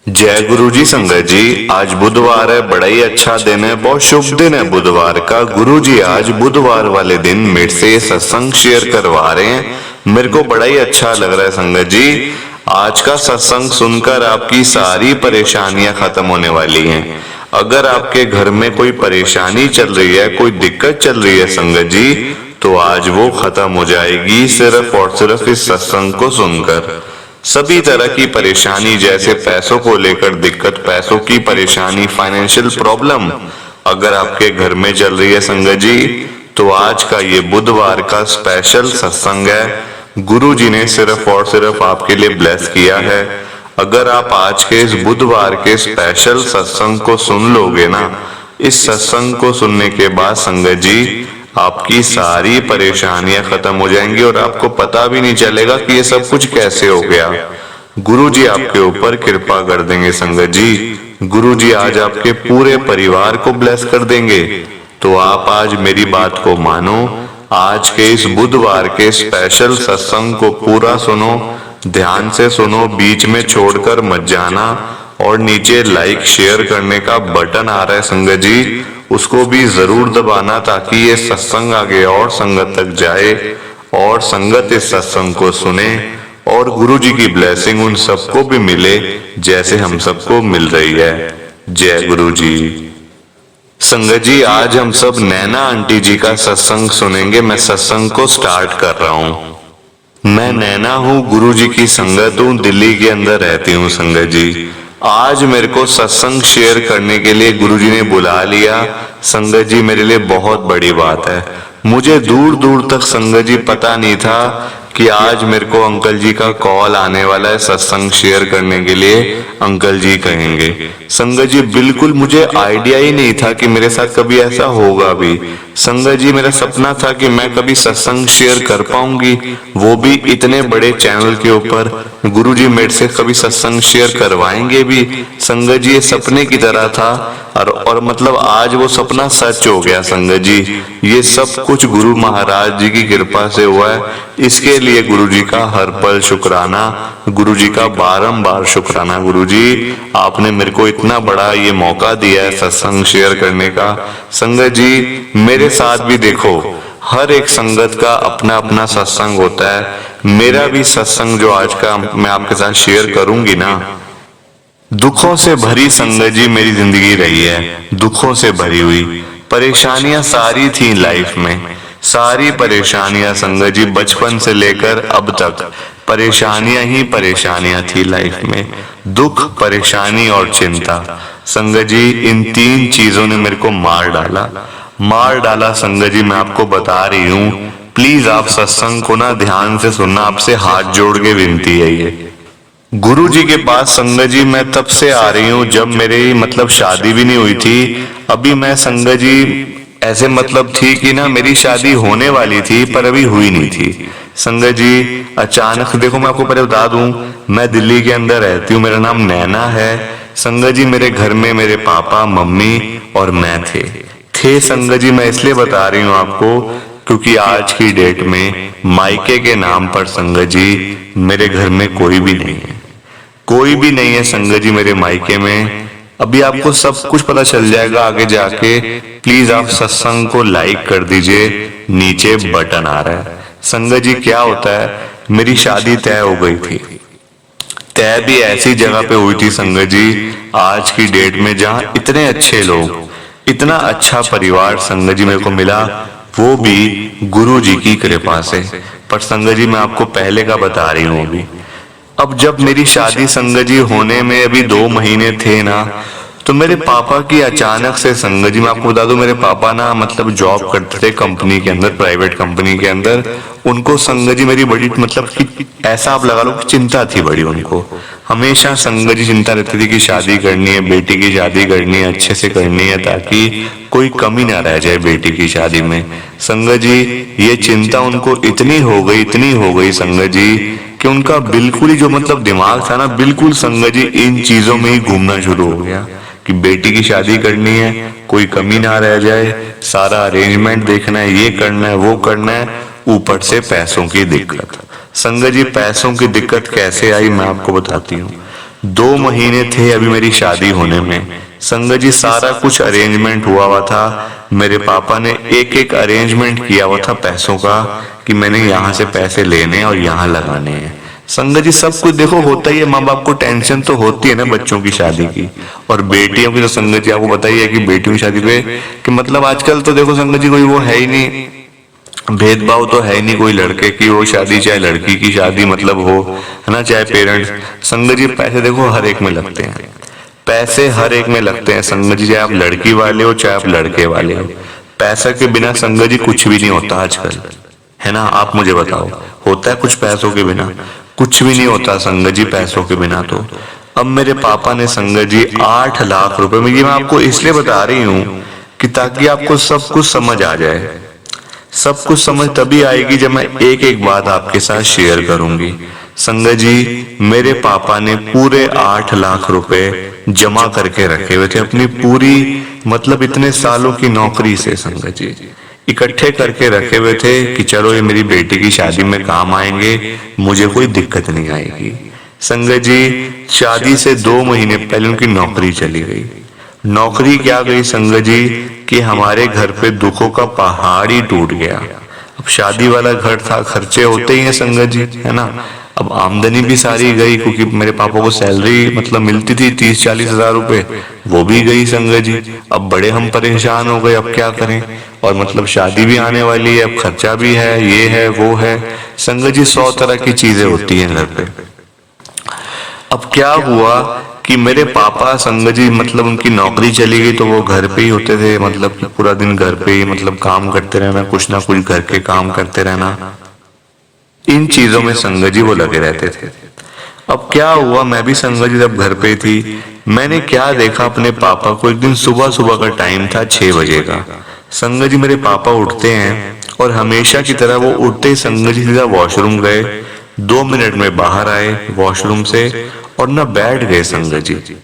जय गुरु जी। संगत जी, आज बुधवार है, बड़ा ही अच्छा दिन है, बहुत शुभ दिन है बुधवार का। गुरु जी आज बुधवार वाले दिन मेरे से ये सत्संग शेयर करवा रहे हैं, मेरे को बड़ा ही अच्छा लग रहा है। संगत जी, आज का सत्संग सुनकर आपकी सारी परेशानियां खत्म होने वाली हैं। अगर आपके घर में कोई परेशानी चल रही है, कोई दिक्कत चल रही है संगत जी, तो आज वो खत्म हो जाएगी सिर्फ और सिर्फ इस सत्संग को सुनकर। सभी तरह की परेशानी, जैसे पैसों को लेकर दिक्कत, पैसों की परेशानी, फाइनेंशियल प्रॉब्लम अगर आपके घर में चल रही है संगत जी, तो आज का ये बुधवार का स्पेशल सत्संग है। गुरु जी ने सिर्फ और सिर्फ आपके लिए ब्लेस किया है। अगर आप आज के इस बुधवार के स्पेशल सत्संग को सुन लोगे ना, इस सत्संग को सुनने के बाद संगत जी आपकी सारी परेशानियां खत्म हो जाएंगी और आपको पता भी नहीं चलेगा कि ये सब कुछ कैसे हो गया। गुरु जी आपके ऊपर कृपा कर देंगे संगत जी। गुरु जी आज आपके पूरे परिवार को ब्लेस कर देंगे। तो आप आज मेरी बात को मानो, आज के इस बुधवार के स्पेशल सत्संग को पूरा सुनो, ध्यान से सुनो, बीच में छोड़कर मत जाना। और नीचे लाइक शेयर करने का बटन आ रहा है संगत जी, उसको भी जरूर दबाना, ताकि ये सत्संग आगे और संगत तक जाए और संगत इस सत्संग को सुने और गुरु जी की ब्लेसिंग उन सबको भी मिले जैसे हम सबको मिल रही है। जय गुरु जी। संगत जी, आज हम सब नैना आंटी जी का सत्संग सुनेंगे। मैं सत्संग को स्टार्ट कर रहा हूँ। मैं नैना हूँ, गुरु जी की संगत हूँ, दिल्ली के अंदर रहती हूँ संगत जी। आज मेरे को सत्संग शेयर करने के लिए गुरुजी ने बुला लिया। संगत जी, मेरे लिए बहुत बड़ी बात है। मुझे दूर दूर तक संगत जी पता नहीं था कि आज मेरे को अंकल जी का कॉल आने वाला है सत्संग शेयर करने के लिए, अंकल जी कहेंगे। संगत जी, बिल्कुल मुझे आइडिया ही नहीं था कि मेरे साथ कभी ऐसा होगा भी। संगत जी, मेरा सपना था कि मैं कभी सत्संग शेयर कर पाऊंगी, वो भी इतने बड़े चैनल के ऊपर। गुरु जी मेरे से कभी सत्संग शेयर करवाएंगे भी। संगत जी, ये सपने की तरह था और मतलब आज वो सपना सच हो गया। संगत जी, ये सब कुछ गुरु महाराज जी की कृपा से हुआ है। इसके लिए गुरु जी का हर पल शुक्राना, गुरु जी का बारंबार शुक्राना। गुरु जी, आपने मेरे को इतना बड़ा ये मौका दिया है सत्संग शेयर करने का। संगत जी, मेरे साथ भी देखो, हर एक संगत का अपना अपना सत्संग होता है। मेरा भी सत्संग जो आज का मैं आपके साथ शेयर करूंगी ना, दुखों से भरी संगत जी मेरी जिंदगी रही है, दुखों से भरी हुई। परेशानियां सारी थी लाइफ में, सारी परेशानियां संगत जी, बचपन से लेकर अब तक परेशानियां ही परेशानियां थी लाइफ में। दुख, परेशानी और चिंता संगत जी, इन तीन चीजों ने मेरे को मार डाला संगत जी। मैं आपको बता रही हूँ, प्लीज आप सत्संग को ना ध्यान से सुनना, आपसे हाथ जोड़ के विनती है ये। गुरु जी के पास संगत जी मैं तब से आ रही हूँ जब मेरी मतलब शादी भी नहीं हुई थी। अभी मैं संगत जी ऐसे मतलब थी कि ना मेरी शादी होने वाली थी पर अभी हुई नहीं थी। संगत जी अचानक, देखो मैं आपको पहले बता दूं, मैं दिल्ली के अंदर रहती हूँ, मेरा नाम नैना है। संगत जी मेरे घर में मेरे पापा, मम्मी और मैं थे संगत जी। मैं इसलिए बता रही हूँ आपको क्योंकि आज की डेट में मायके के नाम पर संगत जी मेरे घर में कोई भी नहीं है, कोई भी नहीं है संगत जी मेरे मायके में। अभी आपको सब कुछ पता चल जाएगा आगे जाके। प्लीज आप सत्संग को लाइक कर दीजिए, नीचे बटन आ रहा है। संगत जी क्या होता है, मेरी शादी तय हो गई थी, तय भी ऐसी जगह पे हुई थी संगत जी आज की डेट में जहाँ इतने अच्छे लोग, इतना अच्छा परिवार संगत जी मेरे को मिला, वो भी गुरु जी की कृपा से। पर संगत जी मैं आपको पहले का बता रही हूँ अभी। अब जब मेरी शादी संगत जी होने में अभी 2 महीने थे ना, तो मेरे पापा की अचानक से संगत जी, मैं आपको बता दूं, मेरे पापा ना मतलब जॉब करते थे कंपनी के अंदर, प्राइवेट कंपनी के अंदर। उनको संगत जी मेरी बड़ी मतलब कि ऐसा आप लगा लो कि चिंता थी बड़ी उनको। हमेशा संगत जी चिंता रहती थी कि शादी करनी है, बेटी की शादी करनी है, अच्छे से करनी है ताकि कोई कमी ना रह जाए बेटी की शादी में। संगत जी ये चिंता उनको इतनी हो गई संगत जी कि उनका बिल्कुल ही जो मतलब दिमाग था ना, बिल्कुल संगत जी इन चीजों में ही घूमना शुरू हो गया कि बेटी की शादी करनी है, कोई कमी ना रह जाए, सारा अरेंजमेंट देखना है, ये करना है, वो करना है, ऊपर से पैसों की दिक्कत। संगत जी पैसों की दिक्कत कैसे आई मैं आपको बताती हूँ। 2 महीने थे अभी मेरी शादी होने में। संगत जी सारा कुछ अरेंजमेंट हुआ था। मेरे पापा ने एक एक अरेंजमेंट किया हुआ था पैसों का, कि मैंने यहाँ से पैसे लेने और यहाँ लगाने हैं। संगत जी सब कुछ देखो होता ही है, माँ बाप को टेंशन तो होती है ना बच्चों की शादी की। और बेटियों की तो संगत जी आपको बताइए कि बेटियों की शादी पे कि मतलब आजकल तो देखो संगत जी कोई वो है ही नहीं, भेदभाव तो है नहीं कोई लड़के की हो शादी चाहे लड़की की शादी मतलब हो, है ना, चाहे पेरेंट्स। संगत जी पैसे देखो हर एक में लगते हैं, पैसे हर एक में लगते हैं संगत जी, चाहे आप लड़की वाले हो चाहे आप लड़के वाले हो। पैसा के बिना संगत जी कुछ भी नहीं होता आजकल, है ना। आप मुझे बताओ होता है कुछ पैसों के बिना? कुछ भी नहीं होता संगत जी पैसों के बिना। तो अब मेरे पापा ने संगत जी 8 लाख रुपए में, ये मैं आपको इसलिए बता रही हूँ कि ताकि आपको सब कुछ समझ आ जाए। सब कुछ समझ तभी आएगी जब मैं एक एक बात आपके साथ शेयर करूंगी। संगत जी मेरे पापा ने पूरे 8 लाख रुपए जमा करके रखे हुए थे अपनी पूरी मतलब इतने सालों की नौकरी से। संगत जी इकट्ठे करके रखे हुए थे कि चलो ये मेरी बेटी की शादी में काम आएंगे, मुझे कोई दिक्कत नहीं आएगी। संगत जी शादी से 2 महीने पहले उनकी नौकरी चली गई। नौकरी क्या गई संगत जी कि हमारे घर पे दुखों का पहाड़ ही टूट गया। अब शादी वाला घर था, खर्चे होते ही हैं संगत जी, है ना। अब आमदनी भी सारी गई क्योंकि मेरे पापा को सैलरी मतलब मिलती थी 30-40 हजार रुपए, वो भी गई संगत जी। अब बड़े हम परेशान हो गए, अब क्या करें। और मतलब शादी भी आने वाली है, अब खर्चा भी है, ये है वो है। संगत जी 100 तरह की चीजें होती हैं घर पे। अब क्या हुआ कि मेरे पापा संगत जी मतलब उनकी नौकरी चली गई तो वो घर पे ही होते थे, मतलब कि पूरा दिन घर पे ही मतलब काम करते रहना, कुछ ना कुछ घर के काम करते रहना, इन चीजों में संगत जी वो लगे रहते थे। अब क्या हुआ, मैं भी संगत जी जब घर पे थी, मैंने क्या देखा अपने पापा को। एक दिन सुबह सुबह का टाइम था 6 बजे का। संगत जी मेरे पापा उठते हैं और हमेशा की तरह वो उठते ही संगत जी सीधा वॉशरूम गए, 2 मिनट में बाहर आए वॉशरूम से और ना बैठ गए संगत जी।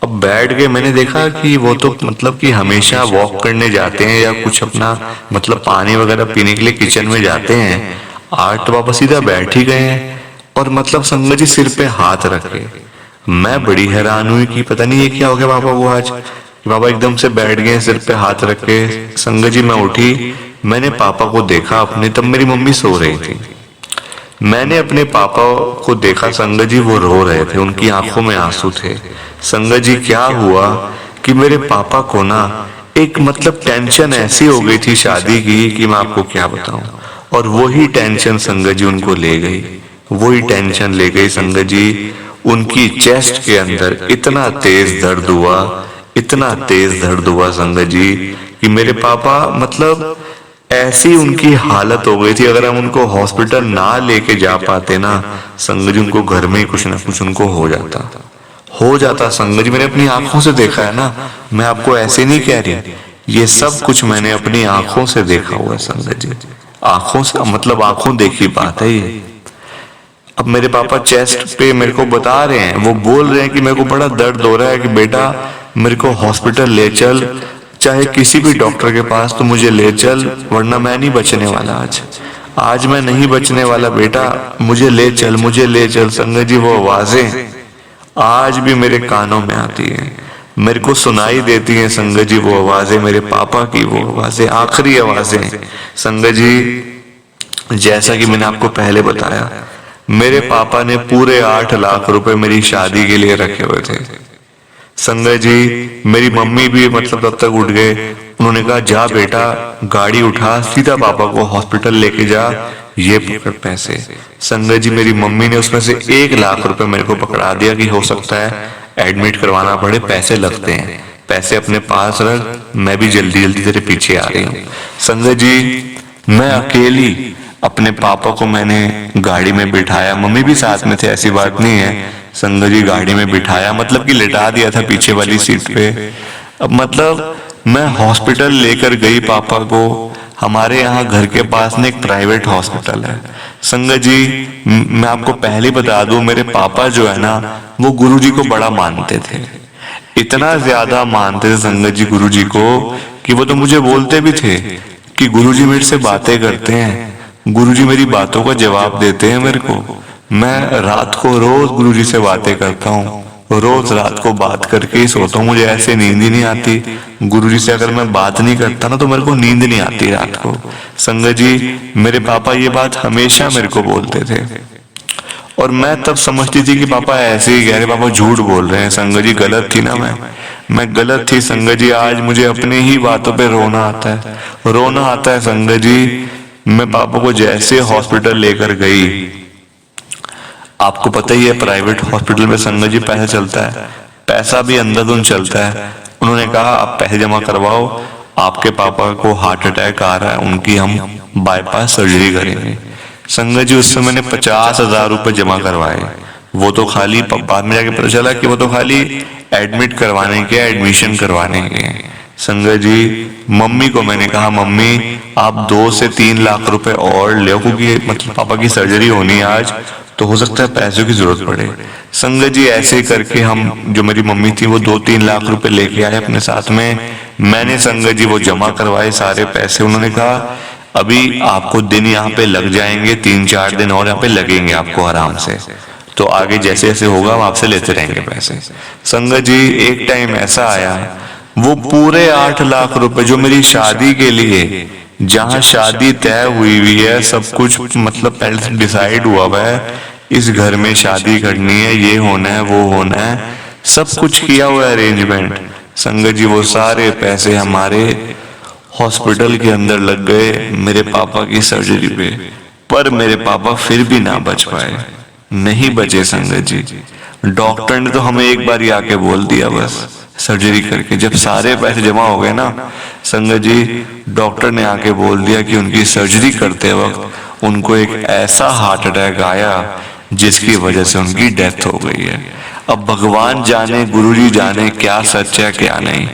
अब बैठ गए, मैंने देखा कि वो तो मतलब कि हमेशा वॉक करने जाते हैं या कुछ अपना मतलब पानी वगैरह पीने के लिए किचन में जाते हैं, आज तो पापा सीधा बैठ ही गए हैं और मतलब संगत जी सिर पे हाथ रखे। मैं बड़ी हैरान हुई कि पता नहीं ये क्या हो गया पापा को आज, पापा एकदम से बैठ गए सिर पे हाथ रख के। संगत जी मैं उठी, मैंने पापा को देखा अपने, तब मेरी मम्मी सो रही थी। मैंने अपने पापा को देखा संगत जी वो रो रहे थे, उनकी आंखों में आंसू थे। संगत जी क्या हुआ कि मेरे पापा को ना एक मतलब टेंशन ऐसी हो गई थी शादी की कि मैं आपको क्या बताऊं। और वही टेंशन संगत जी उनको ले गई, वही टेंशन ले गई संगत जी। उनकी चेस्ट के अंदर इतना तेज दर्द हुआ, इतना तेज दर्द हुआ संगत जी कि मेरे पापा मतलब ऐसी उनकी हालत हो गई थी, अगर हम उनको हॉस्पिटल ना लेके जा पाते ना संगत जी, उनको घर में ही कुछ ना कुछ उनको हो जाता संगत जी। मैंने अपनी आंखों से देखा है ना, मैं आपको ऐसे नहीं कह रही, ये सब कुछ मैंने अपनी आंखों से देखा हुआ है संगत जी। आंखों से मतलब आंखों देखी बात है ये। अब मेरे पापा चेस्ट पे मेरे को बता रहे हैं, वो बोल रहे हैं कि मेरे को बड़ा दर्द हो रहा है कि बेटा मेरे को हॉस्पिटल ले चल, चाहे किसी भी डॉक्टर के पास तो मुझे ले चल, वरना मैं नहीं बचने वाला आज मैं नहीं बचने वाला बेटा, मुझे ले चल, मुझे ले चल। संगत जी वो आवाजें आज भी मेरे कानों में आती हैं, मेरे को सुनाई देती हैं संगत जी वो आवाजें, मेरे पापा की वो आवाजें, आखिरी आवाजें। संगत जी जैसा कि मैंने आपको पहले बताया, मेरे पापा ने पूरे 8 लाख रुपए मेरी शादी के लिए रखे हुए थे। संगत जी मेरी मम्मी भी मतलब तब तक उठ गए, उन्होंने कहा जा बेटा गाड़ी उठा, सीधा पापा को हॉस्पिटल लेके जा, ये पकड़ पैसे। संगत जी मेरी मम्मी ने उसमें से 1 लाख रुपए मेरे को पकड़ा दिया कि हो सकता है एडमिट करवाना पड़े, पैसे लगते हैं, पैसे अपने पास रख, मैं भी जल्दी जल्दी तेरे पीछे आ रही हूँ। संगत जी मैं अकेली अपने पापा को मैंने गाड़ी में बिठाया, मम्मी भी साथ में थे ऐसी बात नहीं है। संगत जी गाड़ी में बिठाया मतलब कि लिटा दिया था पीछे वाली सीट पे। अब मतलब मैं हॉस्पिटल लेकर गई पापा को, हमारे यहाँ घर के पास में एक प्राइवेट हॉस्पिटल है। संगत जी मैं आपको पहले बता दूं, मेरे पापा जो है ना वो गुरुजी को बड़ा मानते थे, इतना ज्यादा मानते थे संगत जी गुरुजी को कि वो तो मुझे बोलते भी थे कि गुरुजी मेरे से बातें करते हैं, गुरुजी मेरी बातों का जवाब देते हैं मेरे को, मैं रात को रोज गुरुजी से बातें करता हूँ, रोज रात को बात करके ही सोता हूँ, मुझे ऐसे नींद ही नहीं आती। गुरुजी से अगर मैं बात नहीं करता ना तो मेरे को नींद नहीं आती रात को। संगत जी, मेरे पापा ये बात हमेशा मेरे को बोलते थे और मैं तब समझती थी कि पापा ऐसे ही कह रहे, पापा झूठ बोल रहे हैं। संगत जी, गलत थी ना मैं गलत थी संगत जी। आज मुझे अपनी ही बातों पे रोना आता है संगत जी। मैं पापा को जैसे हॉस्पिटल लेकर गई, आपको पता ही है प्राइवेट हॉस्पिटल में संगत जी पैसा चलता है, पैसा भी अंधाधुंध चलता है। उन्होंने कहा आप पैसे जमा करवाओ, आपके पापा को हार्ट अटैक आ रहा है, उनकी हम बाईपास सर्जरी करेंगे। संगत जी, उस समय मैंने 50,000 रुपए जमा करवाए। वो तो खाली बाद में जाके पता चला कि वो तो खाली एडमिट करवाने के, एडमिशन करवाने के। संगत जी, मम्मी को मैंने कहा मम्मी आप 2 से 3 लाख रुपए और ले, क्योंकि मतलब पापा की सर्जरी होनी है आज, तो हो सकता है पैसों की जरूरत पड़े। संगत जी, ऐसे करके हम, जो मेरी मम्मी थी वो 2-3 लाख रुपए लेके आए अपने साथ में। मैंने संगत जी वो जमा करवाए सारे पैसे। उन्होंने कहा अभी आपको दिन यहाँ पे लग जाएंगे, 3-4 दिन और यहाँ पे लगेंगे आपको आराम से, तो आगे जैसे जैसे होगा हम आपसे लेते रहेंगे पैसे। संगत जी, एक टाइम ऐसा आया, वो पूरे 8 लाख रुपए जो मेरी शादी के लिए, जहां शादी तय हुई है, सब कुछ मतलब पहले से डिसाइड हुआ हुआ है, इस घर में शादी करनी है, ये होना है, वो होना है, सब कुछ किया हुआ है अरेंजमेंट। संगत जी, वो सारे पैसे हमारे हॉस्पिटल के अंदर लग गए मेरे पापा की सर्जरी पे, पर मेरे पापा फिर भी ना बच पाए, नहीं बचे संगत जी। डॉक्टर ने तो हमें एक बार ही आके बोल दिया बस सर्जरी करके, जब सारे पैसे जमा हो गए ना संगत जी, डॉक्टर ने आके बोल दिया कि उनकी सर्जरी करते वक्त उनको एक ऐसा हार्ट अटैक आया जिसकी वजह से उनकी डेथ हो गई है। अब भगवान जाने, गुरुजी जाने क्या सच है क्या नहीं।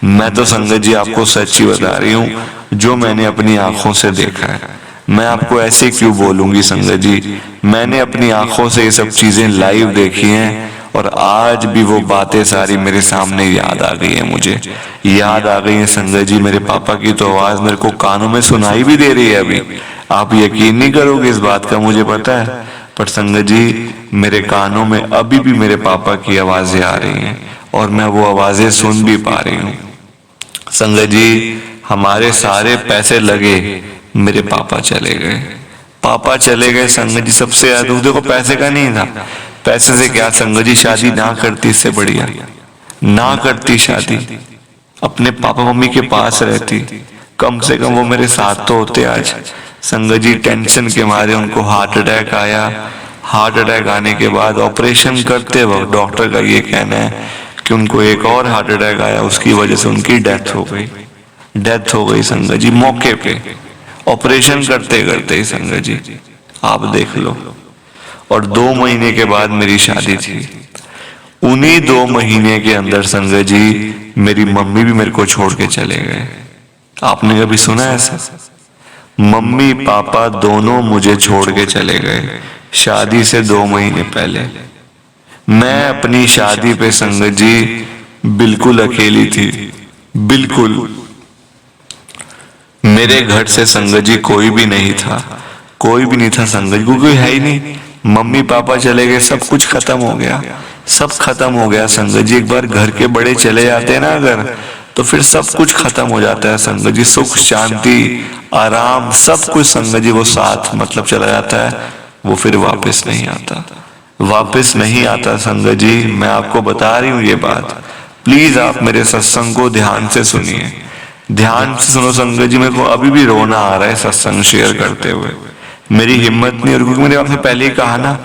मैं तो संगत जी आपको सच ही बता रही हूँ, जो मैंने अपनी आंखों से देखा है। मैं आपको ऐसे क्यों बोलूंगी संगत जी, मैंने अपनी आंखों से ये सब चीजें लाइव देखी हैं और आज भी वो बातें सारी मेरे सामने याद आ गई है, मुझे याद आ गई है संगत जी। मेरे पापा की तो आवाज मेरे को कानों में सुनाई भी दे रही है अभी। आप यकीन नहीं करोगे इस बात का, मुझे पता है, पर संगत जी मेरे कानों में अभी भी मेरे पापा की आवाजें आ रही हैं और मैं वो आवाजें सुन भी पा रही हूँ। संगत जी, हमारे सारे पैसे लगे, मेरे पापा चले गए, पापा चले गए संगत जी। सबसे ज्यादा देखो पैसे का नहीं था, पैसे से क्या संगत जी, शादी ना करती इससे बढ़िया, ना करती शादी, अपने पापा मम्मी के पास रहती, कम से कम वो मेरे साथ तो होते आज। संगत जी, टेंशन के मारे उनको हार्ट अटैक आया। हार्ट अटैक आने के बाद ऑपरेशन करते वक्त डॉक्टर का ये कहना है कि उनको एक और हार्ट अटैक आया, उसकी वजह से उनकी डेथ हो गई। डेथ हो गई संगत जी मौके पे, ऑपरेशन करते करते ही संगत जी, आप देख लो। और 2 महीने के बाद मेरी शादी थी। उन्हीं 2 महीने के अंदर संगत जी मेरी मम्मी भी मेरे को छोड़ के चले गए। आपने कभी सुना है ऐसा? मम्मी पापा दोनों मुझे छोड़ के चले गए शादी से 2 महीने पहले। मैं अपनी शादी पे संगत जी बिल्कुल अकेली थी, बिल्कुल। मेरे घर से संगत जी कोई भी नहीं था, कोई भी नहीं था संगत जी, कोई है ही नहीं। मम्मी पापा चले गए, सब कुछ खत्म हो गया, सब खत्म हो गया संगत जी। एक बार घर के बड़े चले जाते हैं ना अगर, तो फिर सब कुछ खत्म हो जाता है संगत जी। सुख शांति आराम सब कुछ संगत जी वो साथ मतलब चला जाता है, वो फिर वापस नहीं आता, वापस नहीं आता संगत जी। मैं आपको बता रही हूँ ये बात, प्लीज आप मेरे सत्संग को ध्यान से सुनिए, ध्यान से सुनो संगत जी। मेरे को अभी भी रोना आ रहा है सत्संग शेयर करते हुए, मेरी हिम्मत नहीं, और क्योंकि मैंने आपसे पहले ही कहा ना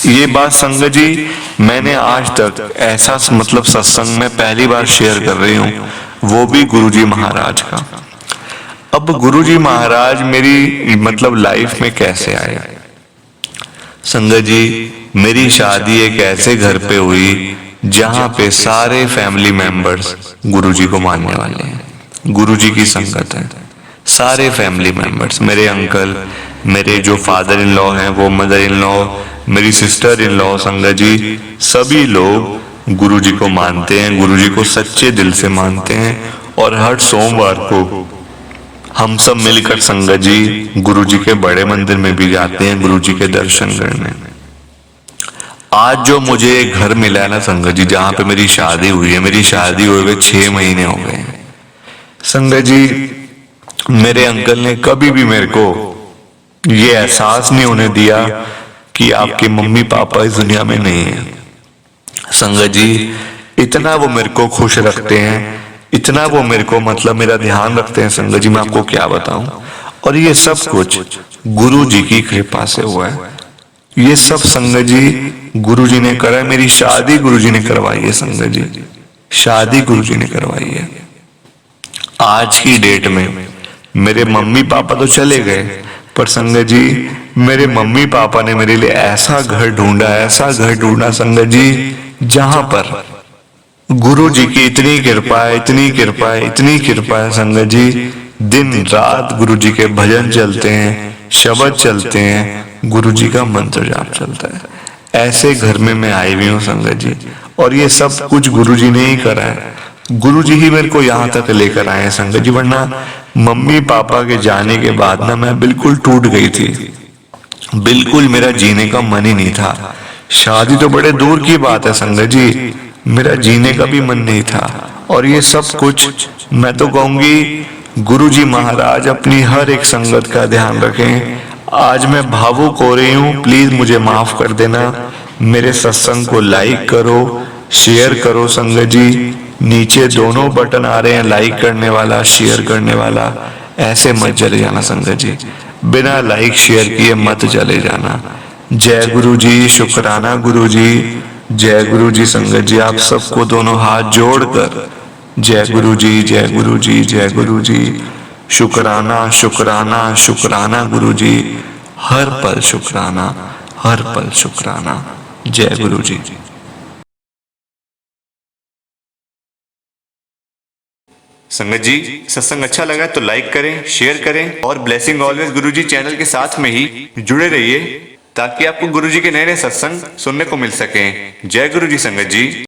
ये बात संगत जी, मैंने आज तक ऐसा मतलब सत्संग में पहली बार शेयर कर रही हूँ, वो भी गुरुजी महाराज का। अब गुरुजी महाराज मेरी मतलब लाइफ में कैसे आए संगत जी? मेरी शादी एक ऐसे घर पे हुई जहां पे सारे फैमिली मेंबर्स गुरुजी को मानने वाले हैं, गुरुजी की संगत है। सारे फैमिली मेंबर्स, मेरे अंकल, मेरे जो फादर इन लॉ हैं, वो मदर इन लॉ, मेरी सिस्टर इन लॉ संगत जी, सभी लोग गुरुजी को मानते हैं, गुरुजी को सच्चे दिल से मानते हैं। और हर सोमवार को हम सब मिलकर संगत जी गुरुजी के बड़े मंदिर में भी जाते हैं गुरुजी के दर्शन करने। आज जो मुझे घर मिला है ना संगत जी, जहाँ पे मेरी शादी हुई है, मेरी शादी हुए हुए 6 महीने हो गए हैं संगत जी। मेरे अंकल ने कभी भी मेरे को ये एहसास नहीं होने दिया कि आपके मम्मी पापा इस दुनिया में नहीं है संगत जी। इतना वो मेरे को खुश रखते हैं, इतना वो मेरे को मतलब मेरा ध्यान रखते हैं संगत जी, मैं आपको क्या बताऊं। और ये सब कुछ गुरु जी की कृपा से हुआ है। ये सब संगत जी गुरु जी ने करा है। मेरी शादी गुरु जी ने करवाई है संगत जी, शादी गुरु जी ने करवाई है। आज की डेट में मेरे मम्मी पापा तो चले गए, पर संगत जी मेरे मम्मी पापा ने मेरे लिए ऐसा घर ढूंढा, ऐसा घर ढूंढा संगत जी, जहां पर गुरु जी की इतनी कृपा है, इतनी कृपा है, इतनी कृपा है संगत जी। दिन रात गुरु जी के भजन चलते हैं, शब्द चलते हैं, गुरु जी का मंत्र जाप चलता है। ऐसे घर में मैं आई हुई हूँ संगत जी, और ये सब कुछ गुरु जी ने ही करा है। गुरु जी ही मेरे को यहाँ तक लेकर आए हैं संगत जी, वरना मम्मी पापा के जाने के बाद ना मैं बिल्कुल टूट गई थी, बिल्कुल मेरा जीने का मन ही नहीं था। शादी तो बड़े दूर की बात है संगत जी, मेरा जीने का भी मन नहीं था। और ये सब कुछ मैं तो कहूंगी गुरु जी महाराज अपनी हर एक संगत का ध्यान रखें। आज मैं भावुक हो रही हूँ, प्लीज मुझे माफ कर देना। मेरे सत्संग को लाइक करो, शेयर करो संगत जी। नीचे दोनों बटन आ रहे हैं, लाइक करने वाला, शेयर करने वाला। ऐसे मत चले जाना संगत जी, बिना लाइक शेयर किए मत चले जाना। जय गुरु जी, शुक्राना गुरु जी, जय गुरु जी संगत जी। आप सबको दोनों हाथ जोड़कर जय गुरु जी, जय गुरु जी, जय गुरु जी। शुक्राना शुक्राना शुक्राना गुरु जी, हर पल शुक्राना, हर पल शुक्राना। जय गुरु जी। संगत जी सत्संग अच्छा लगा तो लाइक करें, शेयर करें और ब्लेसिंग ऑलवेज गुरुजी चैनल के साथ में ही जुड़े रहिए, ताकि आपको गुरुजी के नए नए सत्संग सुनने को मिल सके। जय गुरु जी संगत जी।